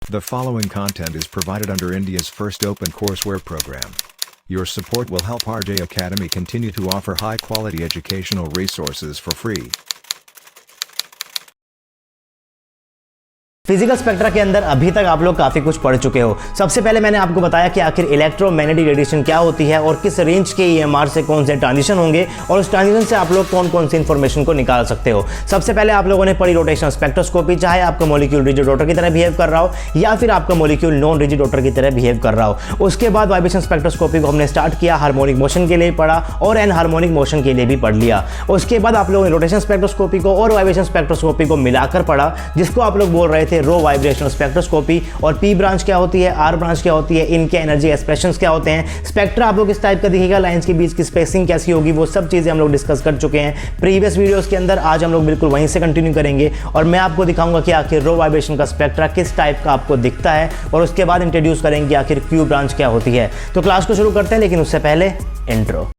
The following content is provided under India's first open courseware program. Your support will help RJ Academy continue to offer high-quality educational resources for free. Physical spectra के अंदर अभी तक आप लोग काफ़ी कुछ पढ़ चुके हो। सबसे पहले मैंने आपको बताया कि आखिर इलेक्ट्रोमैग्नेटिक रेडिएशन क्या होती है और किस रेंज के EMR से कौन से ट्रांजिशन होंगे और उस ट्रांजिशन से आप लोग कौन कौन सी इन्फॉर्मेशन को निकाल सकते हो। सबसे पहले आप लोगों ने पढ़ी रोटेशनल स्पेक्ट्रोस्कोपी, चाहे आपका मॉलिक्यूल रिजिड रोटर की तरह बिहेव कर रहा हो या फिर आपका मॉलिक्यूल नॉन रिजिड रोटर की तरह बिहेव कर रहा हो। उसके बाद वाइब्रेशन स्पेक्ट्रोस्कोपी को हमने स्टार्ट किया, हार्मोनिक मोशन के लिए पढ़ा और एनहार्मोनिक मोशन के लिए भी पढ़ लिया। उसके बाद आप लोगों ने रोटेशन स्पेक्ट्रोस्कोपी को और वाइब्रेशन स्पेक्ट्रोस्कोपी को मिलाकर पढ़ा, जिसको आप लोग बोल रहे थे रो वाइब्रेशनल स्पेक्ट्रोस्कोपी। और पी ब्रांच क्या होती है, आर ब्रांच क्या होती है, इनके एनर्जी एक्सप्रेशंस क्या होते हैं, स्पेक्ट्रा आप लोग इस टाइप का दिखेगा, लाइंस के बीच की स्पेसिंग कैसी होगी, वो सब चीजें हम लोग डिस्कस कर चुके हैं प्रीवियस वीडियोस के अंदर। आज हम लोग बिल्कुल वहीं से कंटिन्यू करेंगे और मैं आपको दिखाऊंगा कि आखिर रो वाइब्रेशन का स्पेक्ट्रा किस टाइप का आपको दिखता है और उसके बाद इंट्रोड्यूस करेंगे आखिर क्यू ब्रांच क्या होती है। तो क्लास को शुरू करते हैं, लेकिन उससे पहले intro.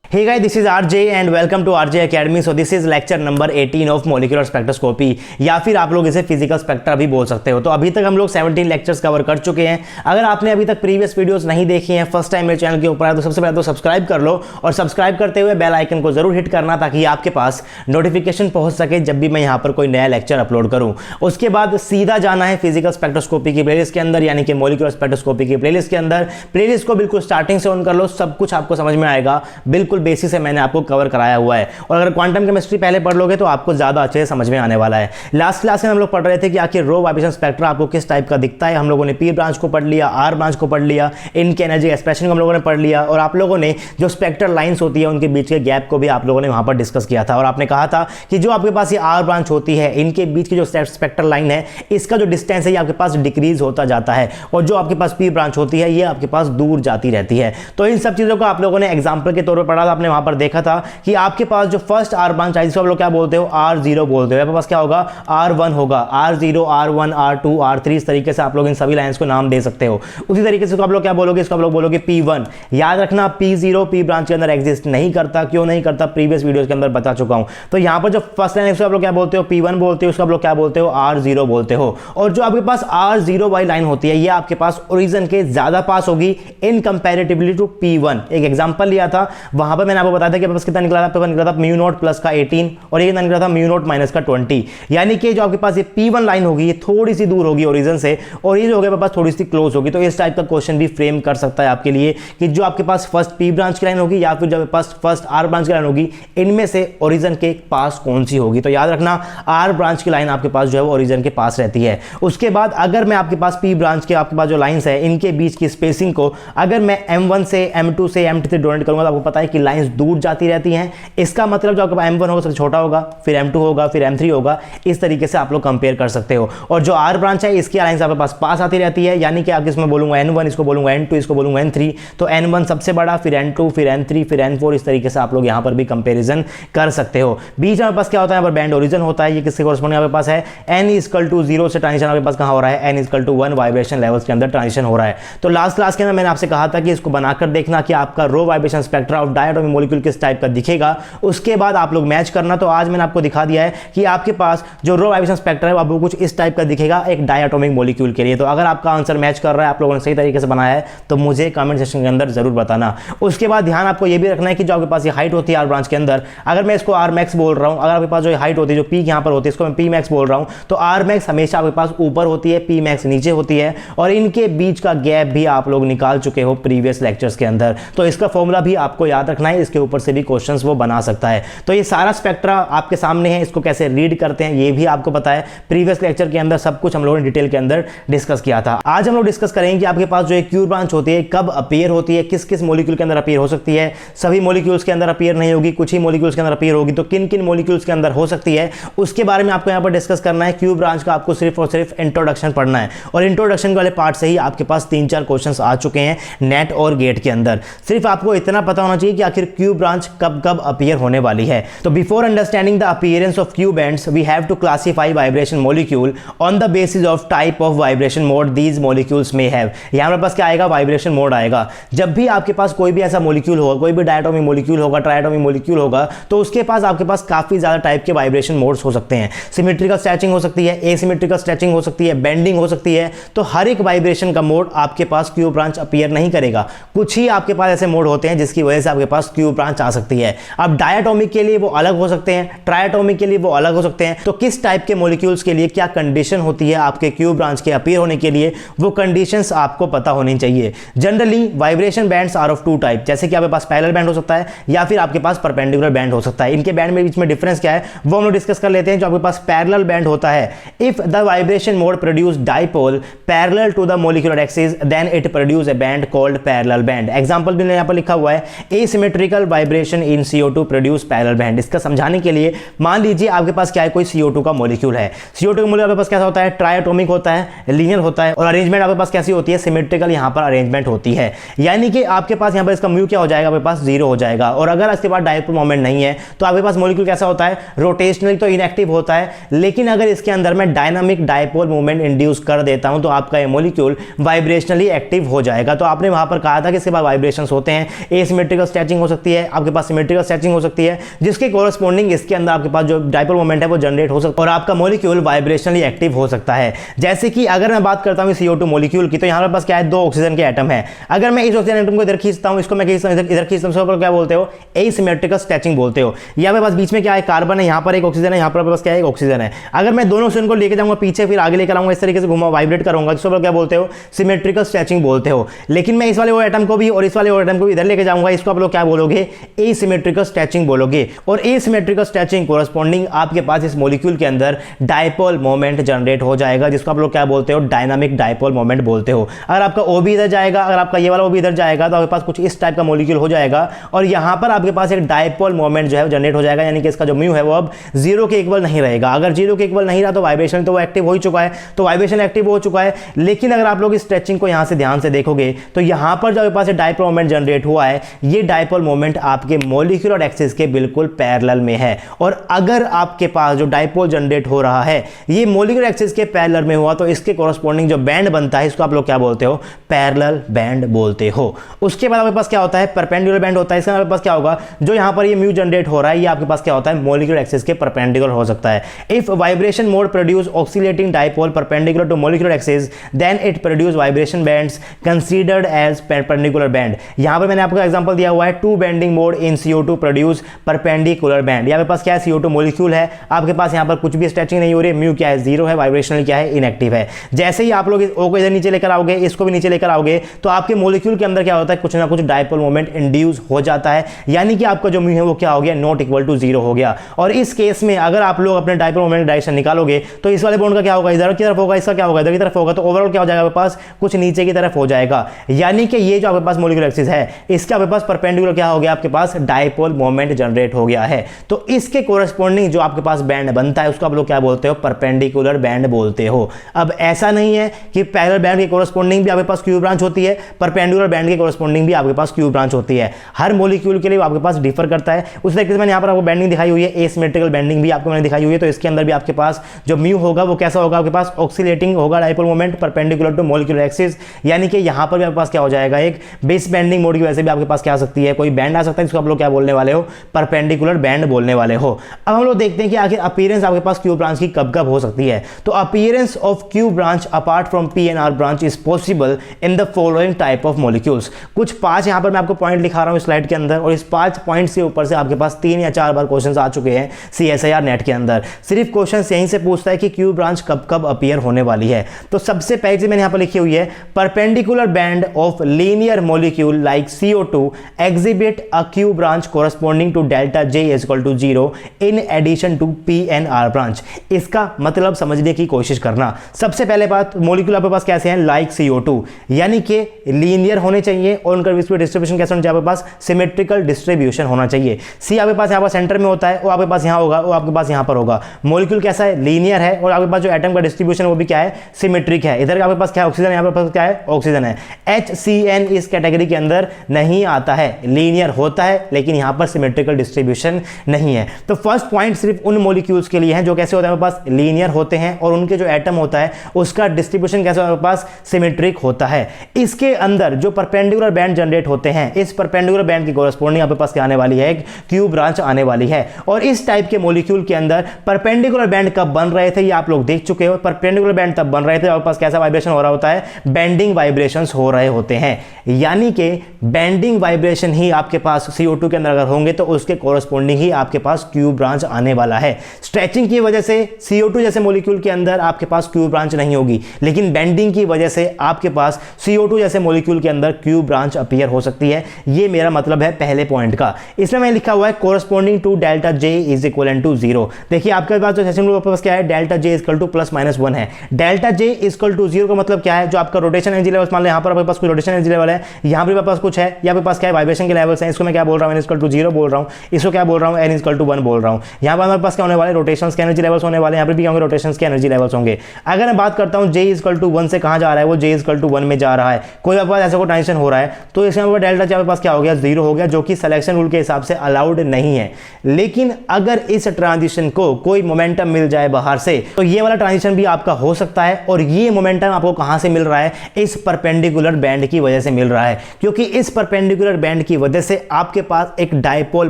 Hey guys, this is RJ and welcome to RJ Academy. So this is lecture number 18 of molecular spectroscopy या फिर आप लोग इसे फिजिकल स्पेक्ट्रा भी बोल सकते हो। तो अभी तक हम लोग 17 लेक्चर्स कवर कर चुके हैं। अगर आपने अभी तक प्रीवियस वीडियोस नहीं देखी हैं, फर्स्ट टाइम मेरे चैनल के ऊपर है, तो सबसे पहले तो सब्सक्राइब कर लो और सब्सक्राइब करते हुए बेल आइकन को जरूर हिट करना ताकि आपके पास नोटिफिकेशन पहुंच सके जब भी मैं यहाँ पर कोई नया लेक्चर अपलोड करूँ। उसके बाद सीधा जाना है फिजिकल स्पेक्ट्रोस्कोपी की प्लेलिस्ट के अंदर, यानी कि मोलिकुलर स्पेक्ट्रोस्कोपी की प्लेलिस्ट के अंदर। प्लेलिस्ट को बिल्कुल स्टार्टिंग से ऑन कर लो, सब कुछ आपको समझ में आएगा, बिल्कुल बेसिक से मैंने आपको कवर कराया हुआ है। और अगर क्वांटम केमिस्ट्री पहले पढ़ लोगे तो आपको ज्यादा अच्छे से समझ में आने वाला है। लास्ट क्लास में हम लोग पढ़ रहे थे कि आखिर रो वाइब्रेशन स्पेक्ट्रा आपको किस टाइप का दिखता है। हम लोगों ने पी ब्रांच को पढ़ लिया, आर ब्रांच को पढ़ लिया, इनके एनर्जी एक्सप्रेशन को हम लोगों ने पढ़ लिया और आप लोगों ने जो स्पेक्ट्रल लाइंस होती है उनके बीच के गैप को भी आप लोगों ने वहां पर डिस्कस किया था। और आपने कहा था कि जो आपके पास ये आर ब्रांच होती है, इनके बीच की जो स्पेक्ट्रल लाइन है, इसका जो डिस्टेंस है ये आपके पास डिक्रीज होता जाता है और जो आपके पास पी ब्रांच होती है ये आपके पास दूर जाती रहती है। तो इन सब चीजों को आप लोगों ने एग्जाम्पल के तौर पर पढ़ा था। आपने वहां पर देखा था कि आपके पास जो फर्स्ट आर ब्रांच है जिसको आप लोग क्या बोलते हो, R0 बोलते हो, आपके पास क्या होगा, R1 होगा, R0, R1, R2, R3, इस तरीके से आप लोग इन सभी लाइंस को नाम दे सकते हो। उसी तरीके से आप लोग क्या बोलोगे, इसको आप लोग बोलोगे P1। याद रखना P0 पी ब्रांच के अंदर एग्जिस्ट नहीं करता। क्यों नहीं करता, प्रीवियस वीडियोस के अंदर बता चुका हूं। तो यहां पर जो फर्स्ट लाइन है उसको आप लोग क्या बोलते हो, P1 बोलते हो, उसको आप लोग क्या बोलते हो, R0 बोलते हो। और जो आपके पास R0 वाली लाइन होती है ये आपके पास ओरिजिन के ज्यादा पास होगी इन कंपैरेटिवली टू P1। एक एग्जांपल लिया था, वहां पर मैंने आपको बताया था कि कितना निकला था, पेपर निकला था म्यू नॉट प्लस का 18 और ये निकला था म्यू नॉट माइनस का 20। यानी कि जो आपके पास ये P1 लाइन होगी ये थोड़ी सी दूर होगी ओरिजिन से और ये जो होगा पास थोड़ी सी क्लोज होगी। तो इस टाइप का क्वेश्चन भी फ्रेम कर सकता है आपके लिए कि जो आपके पास फर्स्ट पी ब्रांच की लाइन होगी या फिर जो आपके पास फर्स्ट आर ब्रांच की लाइन होगी, इनमें से ओरिजिन के पास कौन सी होगी। तो याद रखना आर ब्रांच की लाइन आपके पास जो है वो ओरिजिन के पास रहती है। उसके बाद अगर मैं आपके पास पी ब्रांच के आपके पास जो लाइंस है इनके बीच की स्पेसिंग को अगर मैं M1 से M2 से M3 डोनेट करूंगा तो आपको पता है कि लाइंस दूर जाती रहती हैं। इसका मतलब जो आपके पास M1 होगा सबसे छोटा होगा, फिर M2 होगा, फिर M3 होगा। इस तरीके से आप लोग कंपेयर कर सकते हो। और जो R ब्रांच है इसकी लाइंस आपके पास आती रहती है, यानी कि आप इसमें बोलूंगा N1, इसको बोलूंगा N2, इसको बोलूंगा N3। तो N1 सबसे बड़ा, फिर N2, फिर N3, फिर N4। इस तरीके से आप लोग यहां पर भी कंपैरिजन कर सकते हो। बीच में पास क्या होता है, यहाँ पर बैंड ओरिजिन होता है। ये किसके कॉरस्पॉन्डिंग आपके पास है, N=0 से ट्रांजिशन आपके पास कहां हो रहा है, N=1 वाइब्रेशन लेवल्स के अंदर ट्रांजिशन हो रहा है। तो लास्ट क्लास के अंदर मैंने आपसे कहा था कि इसको बनाकर देखना कि आपका ro vibration spectra of diatomic molecule किस टाइप का दिखेगा, उसके बाद आप लोग मैच करना। तो आज मैंने आपको दिखा दिया है कि आपके पास जो रो वाइब्रेशन स्पेक्ट्रा है वो कुछ इस टाइप का दिखेगा एक डायटोमिक मॉलिक्यूल के लिए। तो अगर आपका आंसर मैच कर रहा है, आप लोगों ने सही तरीके से बनाया है, तो मुझे कमेंट सेक्शन के अंदर जरूर बताना। उसके बाद ध्यान आपको ये भी रखना है कि जो आपके पास ये हाइट होती है आर ब्रांच के अंदर, अगर मैं इसको आर मैक्स बोल रहा हूं, अगर आपके पास जो हाइट होती है, जो पीक यहां पर होती है, इसको मैं पी मैक्स बोल रहा हूं, तो आर मैक्स हमेशा आपके पास ऊपर होती है, पी मैक्स नीचे होती है। और इनके बीच का गैप भी आप लोग निकाल चुके हो प्रीवियस लेक्चर्स के अंदर। तो इसका फॉर्मूला भी आपको याद रखना है, इसके ऊपर से भी क्वेश्चंस वो बना सकता है। तो ये सारा स्पेक्ट्रा आपके सामने है, इसको कैसे रीड करते हैं ये भी आपको पता है। प्रीवियस लेक्चर के अंदर सब कुछ हम लोगों ने डिटेल के अंदर डिस्कस किया था। आज हम लोग डिस्कस करेंगे कि आपके पास जो एक क्यू ब्रांच होती है कब अपीयर होती है, किस किस मॉलिक्यूल के अंदर अपीयर हो सकती है। सभी मॉलिक्यूल्स के अंदर अपीयर नहीं होगी, कुछ ही मॉलिक्यूल्स के अंदर अपीयर होगी। तो किन किन मॉलिक्यूल्स के अंदर हो सकती है उसके बारे में आपको यहाँ पर डिस्कस करना है। क्यू ब्रांच का आपको सिर्फ और सिर्फ इंट्रोडक्शन पढ़ना है और इंट्रोडक्शन वाले पार्ट से ही आपके पास 3-4 क्वेश्चंस आ चुके हैं नेट और गेट के अंदर। सिर्फ आपको इतना पता होना चाहिए कि आखिर क्यू ब्रांच कब कब अपीयर होने वाली है। तो before understanding the appearance of Q bands we have to classify vibration molecule on the basis of type of vibration mode these molecules में हैव। यहाँ हमारे पास क्या आएगा, वाइब्रेशन मोड आएगा। जब भी आपके पास कोई भी ऐसा मॉलिक्यूल होगा, कोई भी डायटोमिक मॉलिक्यूल होगा, ट्रायटोमिक मॉलिक्यूल होगा, तो उसके पास आपके पास काफी ज्यादा टाइप के वाइब्रेशन मोड्स हो सकते हैं। सिमेट्रिकल स्ट्रेचिंग हो सकती है, एसिमेट्रिकल स्ट्रेचिंग हो सकती है, बेंडिंग हो सकती है। तो हर एक वाइब्रेशन का मोड आपके पास क्यू ब्रांच अपीयर नहीं करेगा। कुछ ही आपके पास ऐसे मोड होते हैं जिसकी वजह से आपके पास क्यू ब्रांच आ सकती है। अब डायटोमिक के लिए वो अलग हो सकते हैं, ट्रायटोमिक के लिए वो अलग हो सकते हैं। तो किस टाइप के मॉलिक्यूल्स के लिए क्या कंडीशन होती है आपके क्यू ब्रांच के अपीयर होने के लिए, वो कंडीशंस आपको पता होनी चाहिए। Generally vibration bands are of two type, जैसे कि आपके पास पैरेलल बैंड हो सकता है या फिर आपके पास परपेंडिकुलर बैंड हो सकता है। इनके बैंड में बीच में डिफरेंस क्या है वो हम लोग डिस्कस कर लेते हैं। जो आपके पास पैरेलल बैंड होता है, if the vibration mode produce dipole parallel to the molecular axis then it produce a band called parallel band. Example भी यहां पर लिखा हुआ है, asymmetrical vibration in CO2 produce parallel band. इसका समझाने के लिए मान लीजिए आपके पास क्या है, कोई CO2 का मॉलिक्यूल है। CO2 का मॉलिक्यूल आपके पास कैसा होता है, ट्रायटोमिक होता है, लीनियर होता है, और अरेंजमेंट आपके पास कैसी होती है, सिमेट्रिकल यहां पर अरेंजमेंट होती है। यानी कि आपके पास यहां पर इसका म्यू क्या हो जाएगा, आपके पास 0 हो जाएगा। और अगर इसके बाद डाइपोल मोमेंट नहीं है तो आपके पास मॉलिक्यूल कैसा होता है, रोटेशनली तो इनएक्टिव होता है, लेकिन अगर इसके अंदर मैं डायनामिक डाइपोल मूवमेंट इंड्यूस कर देता हूं तो आपका ये मॉलिक्यूल वाइब्रेशनली एक्टिव हो जाएगा। तो आपने वहां पर कहा था कि इसके बाद वाइब्रेशंस होते हैं, एसिमेट्रिकल स्ट्रेचिंग हो सकती है, आपके पास सिमेट्रिकल स्ट्रेचिंग हो सकती है, जिसके कोरस्पोंडिंग इसके अंदर आपके पास जो डाइपोल मोमेंट है वो जनरेट हो सकता है और आपका मॉलिक्यूल वाइब्रेशनली एक्टिव हो सकता है। जैसे कि अगर मैं बात करता हूं CO2 मॉलिक्यूल की, तो यहां पर पास क्या है, 2 ऑक्सीजन के एटम है। अगर मैं इस ऑक्सीजन एटम को इधर खींचता हूं, इसको मैं खींचता हूं इधर खींचता हूं, क्या बोलते हो, एसिमेट्रिकल स्ट्रेचिंग बोलते हो। यहाँ पे पास बीच में क्या है, कार्बन है, यहाँ पर एक ऑक्सीजन है, यहाँ पर पास क्या है, एक ऑक्सीजन है। अगर मैं दोनों ऑक्सीजन को लेके जाऊंगा पीछे फिर आगे लेकर आऊंगा, इस तरीके से घुमा वाइब्रेट करूंगा, जिसको क्या बोलते हो, सिमेट्रिकल स्ट्रेचिंग बोलते हो। लेकिन मैं इस वाले एटम को भी और इस वाले एटम को भी इधर लेके जाऊंगा, इसको आप लोग क्या बोलोगे, एसिमेट्रिकल स्ट्रेचिंग बोलोगे। और एसिमेट्रिकल स्ट्रेचिंग कोरस्पोंडिंग आपके पास इस मॉलिक्यूल के अंदर डाइपोल मोमेंट जनरेट हो जाएगा, जिसको आप लोग क्या बोलते हो, डायनामिक डाइपोल मोमेंट बोलते हो। अगर आपका O भी इधर जाएगा, अगर आपका ये वाला O भी इधर जाएगा, तो आपके पास कुछ इस टाइप का मॉलिक्यूल हो जाएगा और यहां पर आपके पास एक डाइपोल मोमेंट जो है जनरेट हो जाएगा। यानी कि इसका जो म्यू है वो अब 0 के इक्वल नहीं रहेगा। अगर 0 के इक्वल नहीं रहा तो वाइब्रेशन तो वो एक्टिव हो ही चुका है, तो वाइब्रेशन एक्टिव हो चुका है। लेकिन अगर आप लोग इस स्ट्रेचिंग को यहां से ध्यान से देखोगे तो यहां पर जो आपके पास डाइपोल मोमेंट जनरेट हुआ है, ये डाइपोल मोमेंट आपके मॉलिक्यूलर एक्सिस के बिल्कुल पैरेलल में है। और अगर आपके पास जो डाइपोल जनरेट हो रहा है ये मॉलिक्यूलर एक्सिस के पैरेलल में हुआ तो इसके कोरस्पोंडिंग जो बैंड बनता है इसको आप लोग क्या बोलते हो, पैरेलल बैंड बोलते हो। उसके बाद आपके पास क्या होता है, परपेंडिकुलर बैंड होता है। इसका आपके पास क्या होगा, जो यहां पर ये म्यू जनरेट हो रहा है ये आपके पास क्या होता है, मॉलिक्यूलर एक्सिस के परपेंडिकुलर हो सकता है। If vibration mode produce oscillating dipole perpendicular to molecular axis then it produce vibration bands considered as perpendicular band. यहां पर मैंने आपको एग्जांपल दिया हुआ है, two bending mode in CO2 produce perpendicular band. यहां पे पास क्या है, CO2 मॉलिक्यूल है, आपके पास यहां पर कुछ भी स्ट्रेचिंग नहीं हो रही है, म्यू क्या है, 0 है, वाइब्रेशनल क्या है, इनएक्टिव है। जैसे ही आप लोग इस O को इधर नीचे लेकर आओगे, इसको भी नीचे लेकर आओगे, तो आपके मॉलिक्यूल के अंदर क्या होता है, कुछ ना कुछ डाइपोल मोमेंट इंड्यूस हो जाता है। यानी कि आपका जो म्यू है वो क्या हो गया, नॉट इक्वल टू 0 हो गया। और इस केस में अगर आप लोग अपने डाइपोल मोमेंट डायरेक्शन निकालोगे तो इस वाले बॉन्ड का क्या होगा, इधर की तरफ होगा, इसका क्या होगा, इधर की तरफ होगा। तो ओवरऑल क्या हो जाएगा, आपके पास कुछ नीचे की तरफ हो जाएगा। यानी कि ये जो आपके पास मॉलिक्यूलर एक्सिस है इसके आपके पास परपेंडिकुलर क्या हो गया, आपके पास डाइपोल मोमेंट जनरेट हो गया है। तो इसके कोरस्पोंडिंग जो आपके पास बैंड बनता है उसको आप लोग क्या बोलते हो, परपेंडिकुलर बैंड बोलते हो। अब ऐसा नहीं है कि पैरेलल बैंड के कोरस्पोंडिंग भी आपके पास क्यू ब्रांच होती है, परपेंडिकुलर बैंड के कोरस्पोंडिंग भी आपके पास क्यू ब्रांच होती है। हर मॉलिक्यूल के लिए आपके पास डिफर करता है। उस तरीके से मैंने यहाँ पर आपको बैंडिंग दिखाई हुई है, एसिमेट्रिकल बैंडिंग भी आपको मैंने दिखाई हुई है। तो इसके अंदर भी आपके पास जो म्यू होगा वो कैसा होगा, आपके पास ऑक्सीलेटिंग होगा dipole moment perpendicular to molecular axis. यानी कि यहाँ पर भी आपके पास क्या हो जाएगा, एक बेस बैंडिंग मोड की वजह से भी आपके पास क्या आ सकती है, कोई बैंड आ सकता है, जिसको आप लोग क्या बोलने वाले हो, परपेंडिकुलर बैंड बोलने वाले हो। अब हम लोग देखते हैं कि आखिर अपीयरेंस आपके पास क्यू ब्रांच की कब कब हो सकती है। तो appearance of Q branch apart from P and R branch is possible in the following type of molecules. कुछ 5 यहां पर मैं आपको पॉइंट लिखा रहा हूं स्लाइड के अंदर, और इस 5 पॉइंट्स के ऊपर से आपके पास 3 या 4 बार क्वेश्चंस आ चुके हैं CSIR नेट के अंदर। सिर्फ क्वेश्चंस यहीं से पूछता है कि क्यू ब्रांच कब कब अपीयर होने वाली है। तो सबसे पहले चीज मैंने यहां पर लिखी हुई है, perpendicular band of linear molecule like CO2 exhibit a Q branch corresponding to delta J is equal to 0 in addition to P and R branch। इसका मतलब समझने की कोशिश करना। सबसे पहले बात, मॉलिक्यूल आपके पास कैसे हैं, लाइक CO2, यानी कि लीनियर होने चाहिए और उनका डिस्ट्रीब्यूशन कैसे होना चाहिए, आपके पास सिमेट्रिकल डिस्ट्रीब्यूशन होना चाहिए। C आपके पास यहाँ पर सेंटर में होता है, वो आपके पास यहाँ होगा, वो आपके पास यहाँ पर होगा। मॉलिक्यूल कैसा है, लीनियर है, और आपके पास जो एटम का डिस्ट्रीब्यूशन वो भी क्या है, सिमेट्रिक है। इधर आपके पास क्या है, ऑक्सीजन, यहाँ पर क्या है, ऑक्सीजन है। HCN इस कैटेगरी के अंदर नहीं आता है, लीनियर होता है, लेकिन यहां पर सिमेट्रिकल डिस्ट्रीब्यूशन नहीं है। तो फर्स्ट पॉइंट सिर्फ उन मॉलिक्यूल्स के लिए है जो कैसे होता है, हमारे पास लीनियर होते हैं और उनके जो एटम होता है उसका डिस्ट्रीब्यूशन कैसे हमारे पास सिमेट्रिक होता है। इसके अंदर जो परपेंडिकुलर बैंड जनरेट होते हैं, इस परपेंडिकुलर बैंड की कोरस्पोंडिंग आपके पास क्या आने वाली है, एक क्यू ब्रांच आने वाली है। और इस टाइप के मॉलिक्यूल के अंदर परपेंडिकुलर बैंड कब बन रहे थे, ये आप लोग देख चुके हो। परपेंडिकुलर बैंड तब बन रहे थे आपके पास कैसा वाइब्रेशन हो रहा होता है, बेंडिंग वाइब्रेशंस हो रहे होते हैं। यानी कि बेंडिंग वाइब्रेशन ही आपके पास CO2 के अंदर अगर होंगे तो उसके कोरस्पोंडिंग ही आपके पास क्यू ब्रांच आने वाला है। स्ट्रेचिंग की वजह से CO2 जैसे मॉलिक्यूल के अंदर आपके पास क्यू ब्रांच नहीं होगी, लेकिन बेंडिंग की वजह से आपके पास CO2 जैसे मॉलिक्यूल के अंदर क्यू ब्रांच अपीयर हो सकती है। ये मेरा मतलब है पहले पॉइंट का। इसमें मैं लिखा हुआ है corresponding to delta J is equal to 0। देखिए आपके पास जो सेशन रूल पास क्या है, डेल्टा J इक्वल टू +-1 है। डेल्टा J इक्वल टू 0 का मतलब क्या है, जो आपका रोटेशन एनर्जी लेवल, मान लो यहां पर आपके पास कोई रोटेशन एनर्जी लेवल है, यहां पर पास कुछ है, यहाँ पे पास क्या है, वाइब्रेशन के लेवल्स हैं। इसको मैं क्या बोल रहा हूँ, n=0 बोल रहा हूँ, इसको क्या बोल रहा हूँ, n=1 बोल रहा हूँ। यहाँ पर हमारे पास क्या होने वाले, रोटेशंस के एनर्जी लेवल्स होने वाले, यहाँ पे भी क्या होंगे, रोटेशंस के एनर्जी लेवल्स होंगे। अगर मैं बात करता हूँ J=1 से कहाँ जा रहा है, वो J=1 में जा रहा है, कोई आपके पास ऐसा कोई ट्रांजिशन हो रहा है, तो इसमें डेल्टा J आपके पास क्या हो गया, 0 हो गया, जो कि सिलेक्शन रूल के हिसाब से अलाउड नहीं है। लेकिन अगर इस ट्रांजिशन को कोई मोमेंटम मिल जाए बाहर से, तो ये वाला ट्रांजिशन भी आपका हो सकता है। और ये मोमेंटम आपको कहां से मिल रहा है, इस परपेंडिकुलर बैंड की वजह से मिल रहा है, क्योंकि इस परपेंडिकुलर बैंड की वजह से आपके पास एक डायपोल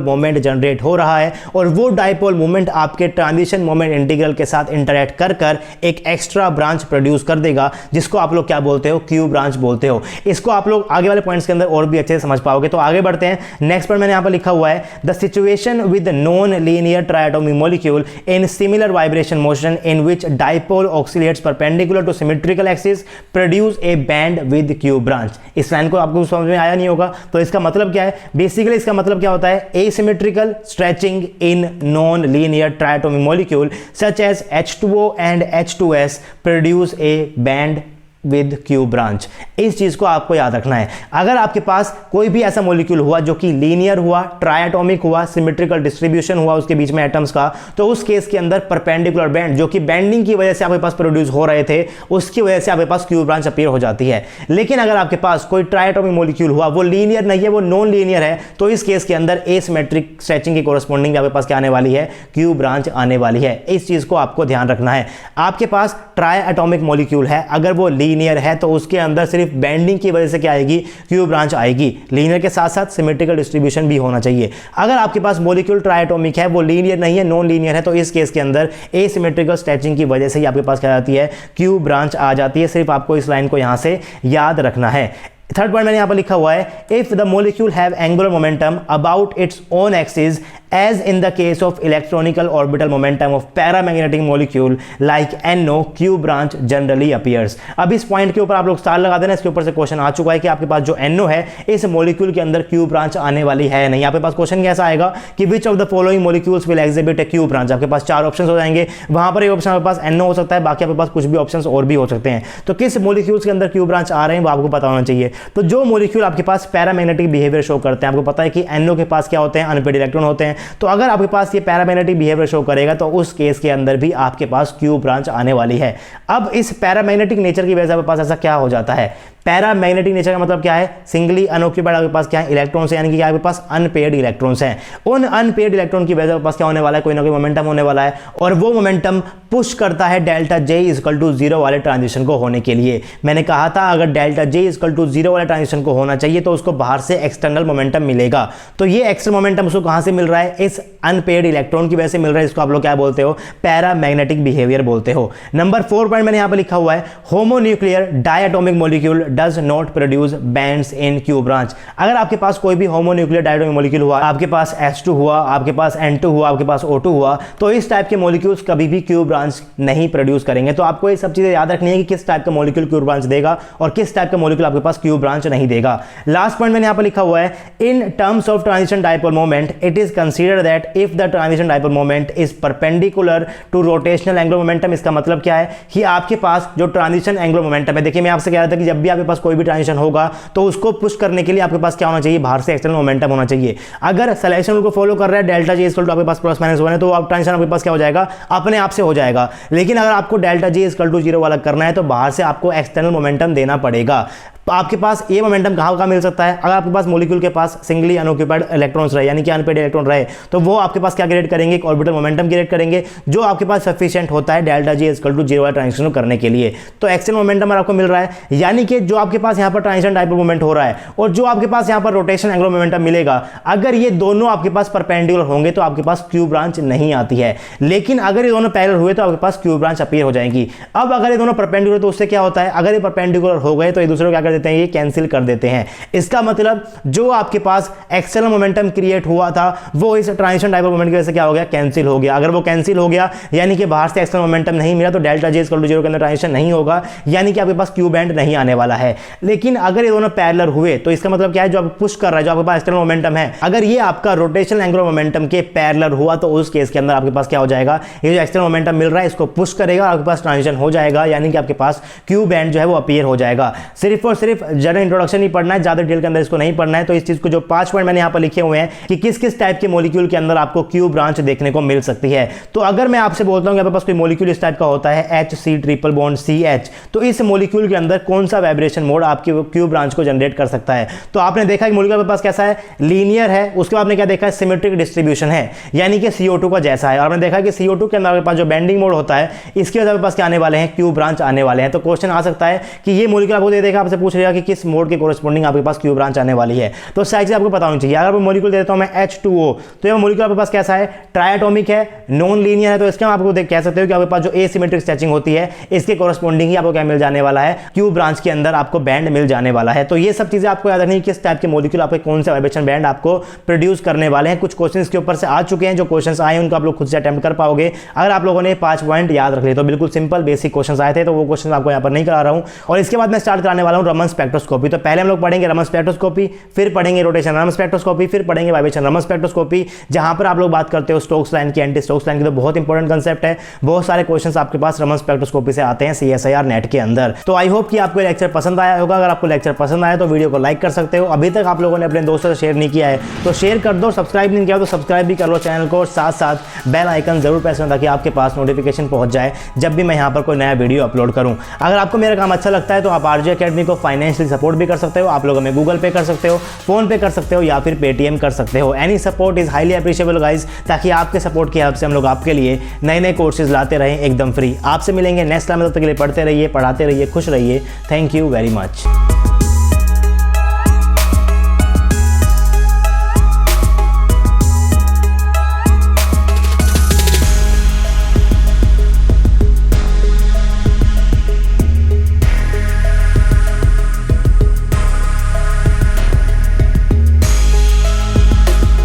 मोमेंट जनरेट हो रहा है, और वो डायपोल मोमेंट आपके ट्रांजिशन मोमेंट इंटीग्रल के साथ इंटरैक्ट कर कर एक एक्स्ट्रा ब्रांच प्रोड्यूस कर देगा, जिसको आप लोग क्या बोलते हो, क्यू ब्रांच बोलते हो। इसको आप लोग आगे वाले पॉइंट्स के अंदर और भी अच्छे से समझ पाओगे। तो आगे बढ़ते हैं। नेक्स्ट पॉइंट मैंने यहां पर लिखा हुआ है, the situation with non linear triatomic molecule in similar vibration motion in which dipole oxalates perpendicular two symmetrical axis produce a band with Q branch. इस लाइन को आपको समझ में आया नहीं होगा, तो इसका मतलब क्या है, बेसिकली इसका मतलब क्या होता है, asymmetrical stretching in non linear triatomic molecule such as H2O and H2S produce a band with Q branch. इस चीज को आपको याद रखना है। अगर आपके पास कोई भी ऐसा मॉलिक्यूल हुआ जो कि लीनियर हुआ, ट्राइएटॉमिक हुआ, सिमेट्रिकल डिस्ट्रीब्यूशन हुआ उसके बीच में एटम्स का, तो उस केस के अंदर परपेंडिकुलर बैंड जो कि बेंडिंग की वजह से आपके पास प्रोड्यूस हो रहे थे, उसकी वजह से आपके पास क्यू ब्रांच अपीयर हो जाती है। लेकिन अगर आपके पास कोई ट्राइएटॉमिक मॉलिक्यूल हुआ, वो लीनियर नहीं है, वो नॉन लीनियर है, तो इस केस के अंदर एसिमेट्रिक स्ट्रेचिंग की कोरस्पोंडिंग आपके पास क्या आने वाली है, क्यू ब्रांच आने वाली है। इस चीज को आपको ध्यान रखना है। आपके पास ट्राइएटॉमिक मॉलिक्यूल है, अगर वो लीनियर है तो उसके अंदर सिर्फ बेंडिंग की वजह से क्या आएगी, क्यू ब्रांच आएगी। लीनियर के साथ साथ सिमेट्रिकल डिस्ट्रीब्यूशन भी होना चाहिए। अगर आपके पास मॉलिक्यूल ट्राइएटॉमिक है, वो लीनियर नहीं है, नॉन लीनियर है, तो इस केस के अंदर एसिमेट्रिकल स्ट्रेचिंग की वजह से ही आपके पास क्या आती है, क्यू ब्रांच आ जाती है। सिर्फ आपको इस लाइन को यहां से याद रखना है। थर्ड पॉइंट मैंने यहां पर लिखा हुआ है, if the molecule have angular momentum about its own axis as in the case of electronical orbital momentum of paramagnetic molecule like NO, Q branch generally appears। अब इस पॉइंट के ऊपर आप लोग स्टार लगा देना। इसके ऊपर से क्वेश्चन आ चुका है कि आपके पास जो NO है, इस मॉलिक्यूल के अंदर Q ब्रांच आने वाली है नहीं। आपके पास क्वेश्चन कैसा आएगा कि which of the following molecules will exhibit A Q branch. आपके पास 4 ऑप्शन हो जाएंगे, वहां पर एक ऑप्शन आपके पास NO हो सकता है, बाकी आपके पास कुछ भी ऑप्शन और भी हो सकते हैं। तो किस मॉलिक्यूल्स के अंदर Q ब्रांच आ रहे हैं वो आपको पता होना चाहिए। तो जो मॉलिक्यूल आपके पास पैरामैग्नेटिक बिहेवियर शो करते हैं, आपको पता है कि NO के पास क्या होते हैं, अनपेड इलेक्ट्रॉन होते हैं, तो अगर आपके पास ये पैरामैग्नेटिक बिहेवियर शो करेगा तो उस केस के अंदर भी आपके पास क्यू ब्रांच आने वाली है। अब इस पैरामैग्नेटिक नेचर की वजह से आपके पास ऐसा क्या हो जाता है, पैरामैग्नेटिक नेचर का मतलब क्या है, सिंगली अनऑक्यूपाइड आपके पास क्या है, इलेक्ट्रॉन्स, यानी कि आपके पास अनपेयर्ड इलेक्ट्रॉन्स हैं। उन अनपेयर्ड इलेक्ट्रॉन की वजह से आपके पास क्या होने वाला है, कोई ना कोई मोमेंटम होने वाला है, और वो मोमेंटम पुश करता है डेल्टा J इक्वल टू 0 वाले ट्रांजिशन को होने के लिए। मैंने कहा था अगर डेल्टा J इक्वल टू 0 वाले ट्रांजिशन को होना चाहिए तो उसको बाहर से एक्सटर्नल मोमेंटम मिलेगा। तो ये एक्सटर्नल मोमेंटम उसको कहां से मिल रहा है, इस अनपेयर्ड इलेक्ट्रॉन की वजह से मिल रहा है। इसको आप लोग क्या बोलते हो, पैरामैग्नेटिक बिहेवियर बोलते हो। नंबर 4 पॉइंट मैंने यहां पर लिखा हुआ है, homonuclear diatomic molecule does not produce bands in Q branch. अगर आपके पास कोई भी होमोन्यूक्लियर डायटोमिक मॉलिक्यूल हुआ, आपके पास H2 हुआ, आपके पास N2 हुआ, आपके पास O2 हुआ, तो इस टाइप के मॉलिक्यूल्स कभी भी क्यू ब्रांच नहीं प्रोड्यूस करेंगे। तो आपको ये सब चीजें याद रखनी है कि किस टाइप का मॉलिक्यूल क्यू ब्रांच देगा और किस टाइप का मॉलिक्यूल आपके पास क्यू ब्रांच नहीं देगा। लास्ट पॉइंट मैंने यहां पर लिखा हुआ है, in terms of transition dipole moment it is considered that if the transition dipole moment is perpendicular to rotational angular momentum. इसका मतलब क्या है कि आपके पास जो ट्रांजिशन एंगुलर मोमेंटम है, देखिए मैं आपसे कह रहा था कि जब भी आपके पास कोई भी ट्रांजिशन होगा तो उसको पुश करने के लिए आपके पास क्या होना चाहिए, बाहर से एक्सटर्नल मोमेंटम होना चाहिए। अगर सिलेक्शन रूल को फॉलो कर रहा है, डेल्टा J इक्वल टू आपके पास +-1 है, तो आप ट्रांजिशन आपके पास क्या हो जाएगा, अपने आप से हो जाएगा। लेकिन अगर आपको डेल्टा J इक्वल टू 0 वाला करना है तो बाहर से आपको एक्सटर्नल मोमेंटम देना पड़ेगा। आपके पास ये मोमेंटम कहाँ मिल सकता है? अगर आपके पास मॉलिक्यूल के पास सिंगली अनऑक्यूपाइड इलेक्ट्रॉन्स रहे, यानी कि अनपेड इलेक्ट्रॉन रहे, तो वो आपके पास क्या क्रिएट करेंगे? एक ऑर्बिटल मोमेंटम क्रिएट करेंगे, जो आपके पास सफिशिएंट होता है डेल्टा जी इक्वल टू 0 वाला ट्रांजिशन करने के लिए। तो एक्सियल मोमेंटम आपको मिल रहा है, यानी कि जो आपके पास यहाँ पर ट्रांजिशन डाइपोल मोमेंट हो रहा है और जो आपके पास यहाँ पर रोटेशन एंगुलर मोमेंटम मिलेगा, अगर ये दोनों आपके पास परपेंडिकुलर होंगे तो आपके पास क्यू ब्रांच नहीं आती है। लेकिन अगर ये दोनों पैरेलल हुए तो आपके पास क्यू ब्रांच अपीयर हो जाएगी। अब अगर ये दोनों परपेंडिकुलर, तो उससे क्या होता है? अगर ये परपेंडिकुलर हो गए तो एक दूसरे को क्या कर देते हैं? ये कैंसिल कर देते हैं। इसका मतलब जो आपके पास एक्सियल मोमेंटम क्रिएट हुआ था वो इस ट्रांजिशन डाइपोल मोमेंट की वजह से क्या हो गया? कैंसिल हो गया। अगर वो कैंसिल हो गया यानी कि बाहर से एक्सियल मोमेंटम नहीं मिला तो डेल्टा जी इक्वल टू 0 के अंदर ट्रांजिशन नहीं होगा, यानी कि आपके पास क्यू बैंड नहीं आने वाला है। लेकिन अगर ये दोनों पैरेलल हुए तो इसका मतलब क्या है? जो आप पुश कर रहा है, जो आपके पास एक्सटर्नल मोमेंटम है, अगर ये आपका रोटेशनल एंगुलर मोमेंटम के पैरेलल हुआ तो उस केस के अंदर आपके पास क्या हो जाएगा? ये जो एक्सटर्नल मोमेंटम मिल रहा है इसको पुश करेगा, आपके पास ट्रांजिशन हो जाएगा, यानी कि आपके पास क्यू बैंड जो है वो अपीयर हो जाएगा। सिर्फ और सिर्फ जनरल इंट्रोडक्शन ही पढ़ना है, ज्यादा डिटेल के अंदर इसको नहीं पढ़ना है। तो इस चीज को जो 5 पॉइंट मैंने यहां पर लिखे हुए हैं कि किस किस टाइप के मॉलिक्यूल के अंदर आपको क्यू ब्रांच देखने को मिल सकती है। तो अगर मैं आपसे बोलता हूं कि आपके पास कोई मॉलिक्यूल इस टाइप का होता है HC ट्रिपल बॉन्ड CH, तो इस मॉलिक्यूल के अंदर कौन सा वाइब्रेशन मोड आपकी क्यू ब्रांच को जनरेट कर सकता है? तो आपने देखा कि मॉलिक्यूल के पास कैसा है? लीनियर है। उसके बाद आपने क्या देखा है? सिमेट्रिक डिस्ट्रीब्यूशन है, यानी कि CO2 का जैसा है। और आपने देखा कि CO2 के अंदर आपके पास जो बेंडिंग मोड होता है इसके वजह से पास क्या आने वाले हैं? क्यू ब्रांच आने वाले हैं। तो क्वेश्चन आ सकता है कि ये मॉलिक्यूल आपको दे देगा, आपसे पूछ लेगा कि किस मोड के कोरेस्पोंडिंग आपके पास क्यू ब्रांच आने वाली है। तो साइज आपको पता होनी चाहिए। अगर मॉलिक्यूल देता हूं मैं H2O, तो ये मॉलिक्यूल आपके पास कैसा है? ट्राइएटॉमिक है, नॉन लीनियर है। तो इसके आपको कह सकते हो कि आपके पास जो एसिमेट्रिक स्ट्रेचिंग होती है इसके कोरेस्पोंडिंग ही आपको क्या मिल जाने वाला है? क्यू ब्रांच के अंदर आपको बैंड मिल जाने वाला है। तो ये सब चीजें आपको याद रखनी, किस टाइप के मॉलिक्यूल आपके कौन से वाइब्रेशन बैंड आपको प्रोड्यूस करने वाले हैं। कुछ क्वेश्चंस के ऊपर से आ चुके हैं, जो क्वेश्चंस आए उनको आप लोग खुद से अटेम्प्ट कर पाओगे अगर आप लोगों ने 5 पॉइंट याद रख लिए। तो बिल्कुल सिंपल बेसिक क्वेश्चंस आए थे, तो वो क्वेश्चन आपको यहां पर नहीं करा रहा हूं। और इसके बाद मैं स्टार्ट कराने वाला हूं रमन स्पेक्ट्रोस्कोपी। तो पहले हम लोग पढ़ेंगे रमन स्पेक्ट्रोस्कोपी, फिर पढ़ेंगे रोटेशन रमन स्पेक्ट्रोस्कोपी, फिर पढ़ेंगे वाइब्रेशन रमन स्पेक्ट्रोस्कोपी, जहां पर आप लोग बात करते हो स्टोक्स लाइन की, एंटी स्टोक्स लाइन की। तो बहुत इंपॉर्टेंट कंसेप्ट है, बहुत सारे क्वेश्चंस आपके पास रमन स्पेक्ट्रोस्कोपी से आते हैं CSIR नेट के अंदर। तो आई होप कि आपको लेक्चर पसंद आया होगा। अगर आपको लेक्चर पसंद आया तो वीडियो को लाइक कर सकते हो। अभी तक आप लोगों ने अपने दोस्तों से शेयर नहीं किया है तो शेयर कर दो, सब्सक्राइब नहीं किया तो सब्सक्राइब भी कर लो चैनल को, और साथ साथ बेल आइकन जरूर प्रेस करें ताकि आपके पास नोटिफिकेशन पहुंच जाए जब भी मैं यहाँ पर कोई नया वीडियो अपलोड करूं। अगर आपको मेरा काम अच्छा लगता है तो आप RJ अकेडमी को फाइनेंशियली सपोर्ट भी कर सकते हो। आप लोग हमें गूगल पे कर सकते हो, फोन पे कर सकते हो या फिर पेटीएम कर सकते हो। Any support is highly appreciable guys, ताकि आपके सपोर्ट की हेल्प से हम लोग आपके लिए नए नए कोर्सेज लाते रहें एकदम फ्री। आपसे मिलेंगे नेक्स्ट टाइम, तब तक के लिए पढ़ते रहिए, पढ़ाते रहिए, खुश रहिए। Thank you very much.